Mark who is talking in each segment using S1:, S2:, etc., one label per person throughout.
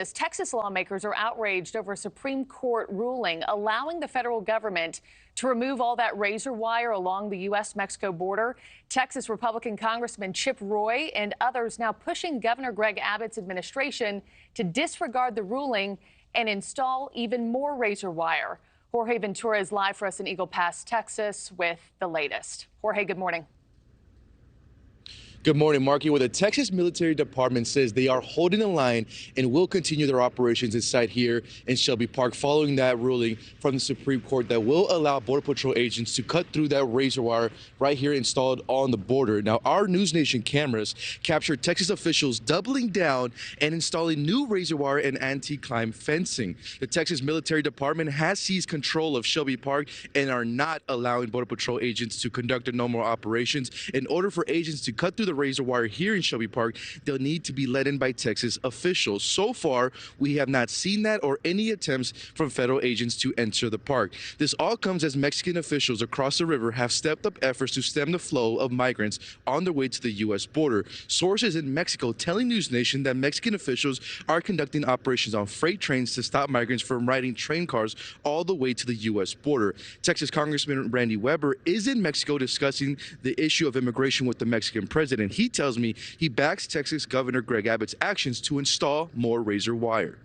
S1: As Texas lawmakers are outraged over a Supreme Court ruling allowing the federal government to remove all that razor wire along the U.S. Mexico border. Texas Republican Congressman Chip Roy and others now pushing Governor Greg Abbott's administration to disregard the ruling and install even more razor wire. Jorge Ventura is live for us in Eagle Pass, Texas, with the latest. Jorge, good morning.
S2: Good morning, Markie. Well, the Texas Military Department says they are holding the line and will continue their operations inside here in Shelby Park following that ruling from the Supreme Court that will allow Border Patrol agents to cut through that razor wire right here installed on the border. Now, our NewsNation cameras captured Texas officials doubling down and installing new razor wire and anti-climb fencing. The Texas Military Department has seized control of Shelby Park and are not allowing Border Patrol agents to conduct their normal operations. In order for agents to cut through the razor wire here in Shelby Park, they'll need to be let in by Texas officials. So far, we have not seen that or any attempts from federal agents to enter the park. This all comes as Mexican officials across the river have stepped up efforts to stem the flow of migrants on their way to the U.S. border. Sources in Mexico telling NewsNation that Mexican officials are conducting operations on freight trains to stop migrants from riding train cars all the way to the U.S. border. Texas Congressman Randy Weber is in Mexico discussing the issue of immigration with the Mexican president. He tells me he backs Texas Governor Greg Abbott's actions to install more razor wire.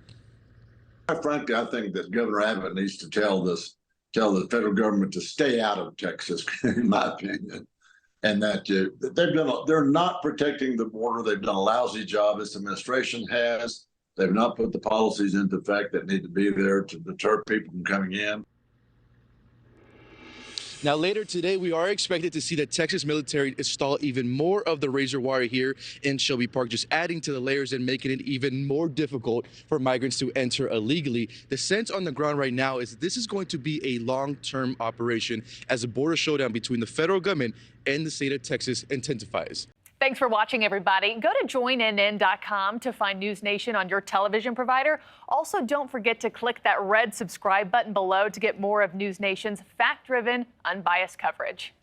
S3: Frankly, I think that Governor Abbott needs to tell the federal government to stay out of Texas, in my opinion, and that they're not protecting the border. They've done a lousy job. This administration has. They've not put the policies into effect that need to be there to deter people from coming in.
S2: Now, later today, we are expected to see the Texas military install even more of the razor wire here in Shelby Park, just adding to the layers and making it even more difficult for migrants to enter illegally. The sense on the ground right now is this is going to be a long-term operation as the border showdown between the federal government and the state of Texas intensifies.
S1: Thanks for watching, everybody. Go to joinnn.com to find NewsNation on your television provider. Also, don't forget to click that red subscribe button below to get more of NewsNation's fact-driven, unbiased coverage.